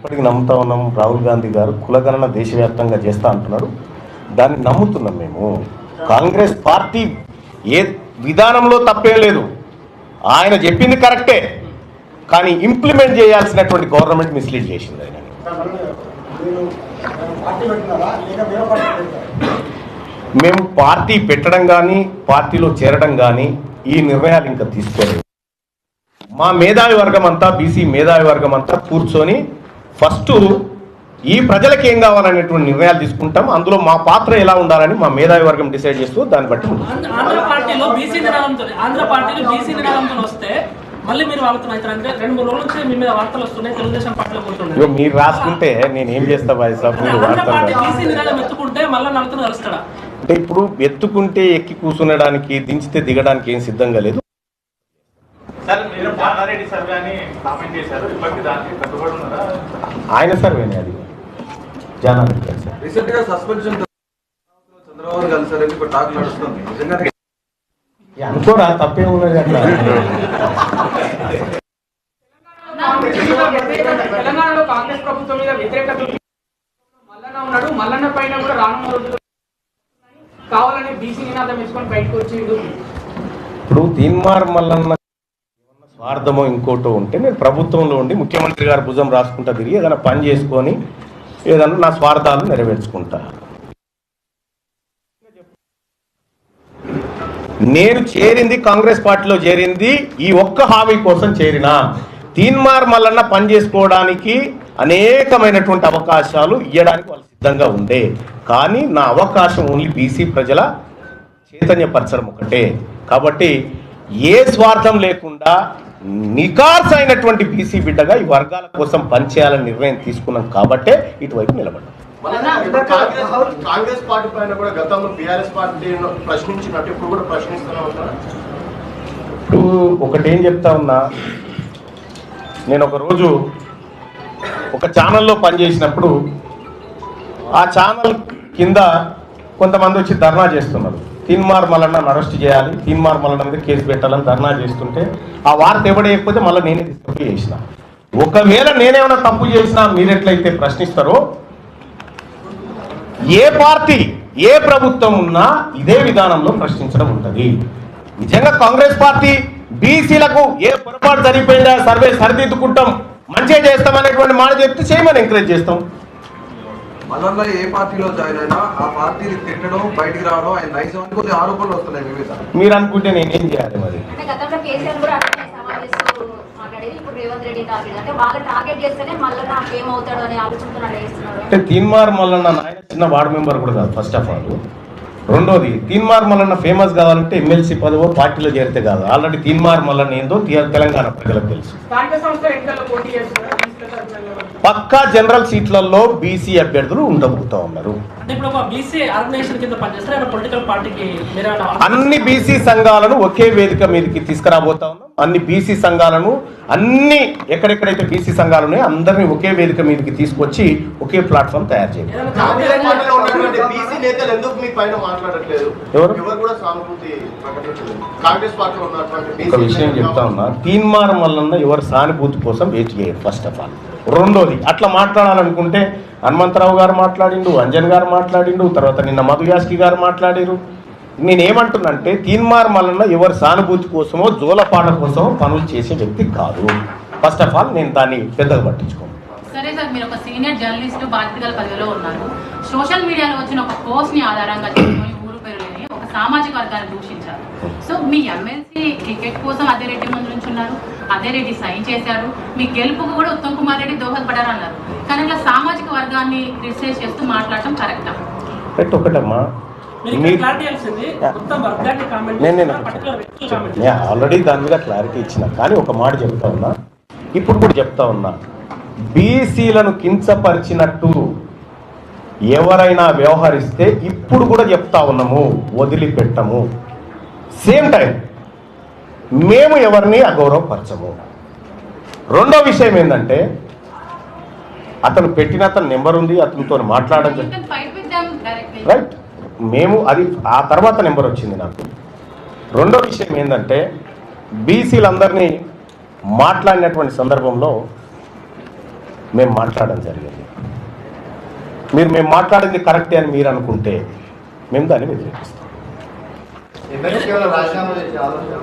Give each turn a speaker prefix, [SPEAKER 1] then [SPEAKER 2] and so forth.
[SPEAKER 1] ఇప్పటికి నమ్ముతా ఉన్నాం. రాహుల్ గాంధీ గారు కులగణన దేశవ్యాప్తంగా చేస్తా అంటున్నారు. దాన్ని నమ్ముతున్నాం మేము. కాంగ్రెస్ పార్టీ ఏ విధానంలో తప్పేం లేదు, ఆయన చెప్పింది కరెక్టే. కానీ ఇంప్లిమెంట్ చేయాల్సినటువంటి గవర్నమెంట్ మిస్లీడ్ చేసింది ఆయన. మేము పార్టీ పెట్టడం కానీ పార్టీలో చేరడం కానీ ఈ నిర్ణయాలు ఇంకా తీసుకోలేదు. మా మేధావి వర్గం అంతా, బీసీ మేధావి వర్గం అంతా కూర్చొని ఫస్ట్ ఈ ప్రజలకు ఏం కావాలనేటువంటి నిర్ణయాలు తీసుకుంటాం. అందులో మా పాత్ర ఎలా ఉండాలని మా మేధావి వర్గం డిసైడ్ చేస్తూ దాన్ని బట్టి
[SPEAKER 2] ఆంధ్ర పార్టీలో బీసీ నినాదంతో వస్తే మళ్ళీ మీరు వాడుతున్నారు. 2-3 రోజుల నుంచి మీ మీద వార్తలు వస్తున్నాయి. తెలుగుదేశం పార్టీలో కూర్చున్నారు.
[SPEAKER 1] మీరు రాసుకుంటే నేను ఏం చేస్తా బాయ్ సాబ్, మీరు
[SPEAKER 2] బీసీ నినాదం ఎత్తుకుంటే మళ్ళీ నలుగురు కలుస్తాడా
[SPEAKER 1] అంటే ఇప్పుడు ఎత్తుకుంటే ఎక్కి కూర్చునడానికి, దించితే దిగడానికి ఏం సిద్ధంగా లేదు. ఆయన సర్వేనే అది అనుకోరా, తప్పే ఉన్నది అట్లా.
[SPEAKER 3] తెలంగాణలో కాంగ్రెస్ ప్రభుత్వం మీద వ్యతిరేకత మల్లన్న ఉన్నాడు. మల్లన్న పైన కూడా రానున్న రోజుల్లో కావాలని బీసీ నినాదం వేసుకొని బయటకు వచ్చిండు.
[SPEAKER 1] ఇప్పుడు తీన్మార్ మల్లన్న స్వార్థమో ఇంకోటో ఉంటే నేను ప్రభుత్వంలో ఉండి ముఖ్యమంత్రి గారు భుజం రాసుకుంటా తిరిగి ఏదైనా పని చేసుకొని ఏదన్నా నా స్వార్థాలు నెరవేర్చుకుంటా. నేను చేరింది కాంగ్రెస్ పార్టీలో చేరింది ఈ ఒక్క హామీ కోసం చేరిన. తీన్మార్ మల్లన్న పని చేసుకోవడానికి అనేకమైనటువంటి అవకాశాలు ఇవ్వడానికి వాళ్ళు సిద్ధంగా ఉండే. కానీ నా అవకాశం ఓన్లీ బీసీ ప్రజల చైతన్యపరచడం ఒకటే. కాబట్టి ఏ స్వార్థం లేకుండా నికార్స్ అయినటువంటి బీసీ బిడ్డగా ఈ వర్గాల కోసం పనిచేయాలని నిర్ణయం తీసుకున్నాం. కాబట్టే ఇటువైపు నిలబడ్డాం.
[SPEAKER 4] కాంగ్రెస్ పార్టీ పైన కూడా గతంలో బీఆర్ఎస్ పార్టీ ప్రశ్నించినట్టు ఇప్పుడు కూడా ప్రశ్నిస్తూనే ఉంటారా?
[SPEAKER 1] ఇప్పుడు ఒకటేం చెప్తా ఉన్నా, నేను ఒకరోజు ఒక ఛానల్లో పనిచేసినప్పుడు ఆ ఛానల్ కింద కొంతమంది వచ్చి ధర్నా చేస్తున్నారు. తీన్మార్ మల్లన్న అరెస్ట్ చేయాలి, తీన్మార్ మల్లన్న మీద కేసు పెట్టాలని ధర్నా చేస్తుంటే ఆ వార్త ఎవడేయకపోతే మళ్ళీ నేనే తీసుకొని చేసిన. ఒకవేళ నేనేమైనా తప్పు చేసినా మీరెట్లయితే ప్రశ్నిస్తారో, ఏ పార్టీ ఏ ప్రభుత్వం ఉన్నా ఇదే విధానంలో ప్రశ్నించడం ఉంటుంది. నిజంగా కాంగ్రెస్ పార్టీ బీసీలకు ఏ పొరపాటు జరిగిపోయిందా సర్వే సరిదిద్దుకుంటాం, మంచిగా చేస్తాం అనేటువంటి మాట చెప్తే చేయమని ఎంకరేజ్ చేస్తాం.
[SPEAKER 5] మల్లన్న ఏ పార్టీలో జాయిన్ అయినా ఆ పార్టీని తిట్టడం, బయటికి రావడం, ఆయన నైజానికి కొద్దిగా ఆరోపణలు వస్తున్నాయి వివిధ.
[SPEAKER 1] మీరు అనుకుంటే నేనేం చేయాలి మరి? అంటే తీన్మార్ మల్లన్న ఆయన చిన్న వార్డు మెంబర్ కూడా కాదు ఫస్ట్ ఆఫ్ ఆల్. రెండోది, తీన్మార్ మల్లన్న ఫేమస్ కావాలంటే ఎమ్మెల్సీ పదవో పార్టీలో చేరితే కాదు. ఆల్రెడీ తీన్మార్ మల్లన్న ఏందో తెలంగాణ ప్రజలకు తెలుసు. పక్కా జనరల్ సీట్లలో బీసీ అభ్యర్థులు ఉండబోతా ఉన్నారు. అన్ని బీసీ సంఘాలను ఒకే వేదిక మీదకి తీసుకురాబోతా ఉన్నాం. అన్ని బీసీ సంఘాలను అన్ని ఎక్కడెక్కడైతే బీసీ సంఘాలు ఉన్నాయో అందరినీ ఒకే వేదిక మీదకి తీసుకొచ్చి ఒకే ప్లాట్ఫామ్ తయారు చేయాలి. ఒక విషయం చెప్తా ఉన్నా, తీన్మార్ మల్లన్న ఎవరు సానుభూతి కోసం వెయిట్ చేయరు ఫస్ట్ ఆఫ్ ఆల్. రెండోది, అట్లా మాట్లాడాలనుకుంటే హనుమంతరావు గారు మాట్లాడిండు, అంజన్ గారు మాట్లాడిండు, తర్వాత నిన్న మధు యాస్కి గారు మాట్లాడారు. నేనేమంటున్నంటే తీన్మార్ మల్లన్న ఎవరు సానుభూతి కోసమో జోలపాట కోసమో పనులు చేసే వ్యక్తి కాదు. ఫస్ట్ ఆఫ్ ఆల్ నేను దాన్ని పెద్దగా పట్టించుకోను.
[SPEAKER 6] సరే సార్, మీరు ఒక సీనియర్ జర్నలిస్ట్, బాధ్యతల పదవిలో ఉన్నారు. సోషల్ మీడియాలో వచ్చిన ఒక పోస్ట్ ని ఆధారంగా చేసుకొని ఊరు పేరులేని ఒక సామాజిక వర్గాన్ని దూషించారు. సో మీ ఎమ్మెల్సీ టికెట్ కోసం అదే రెడ్డి ముందు నుంచి ఉన్నారు, అదే రెడ్డి సైన్ చేశారు, మీ గెలుపుకు కూడా ఉత్తమ్ కుమార్ రెడ్డి దోహదపడారు అన్నారు. కానీ ఇట్లా సామాజిక వర్గాన్ని క్రిటిసైజ్ చేస్తూ మాట్లాడటం కరెక్టా?
[SPEAKER 1] ఒకటమ్మా, నేను ఆల్రెడీ దాని మీద క్లారిటీ ఇచ్చిన. కానీ ఒక మాట చెప్తా ఉన్నా, ఇప్పుడు కూడా చెప్తా ఉన్నా, బీసీలను కించపరిచినట్టు ఎవరైనా వ్యవహరిస్తే ఇప్పుడు కూడా చెప్తా ఉన్నాము, వదిలిపెట్టము. సేమ్ టైం మేము ఎవరిని అగౌరవపరచము. రెండో విషయం ఏంటంటే, అతను పెట్టిన అతని నెంబర్ ఉంది, అతనితో మాట్లాడడం రైట్. మేము అది ఆ తర్వాత నెంబర్ వచ్చింది నాకు. రెండో విషయం ఏంటంటే, బీసీలందరినీ మాట్లాడినటువంటి సందర్భంలో మేము మాట్లాడడం జరిగింది. మేము మాట్లాడింది కరెక్టే అని మీరు అనుకుంటే మేము దాన్ని వ్యతిరేకిస్తాం.
[SPEAKER 4] ఎమ్మెల్యేకి రాజీనామా చేసే ఆలోచన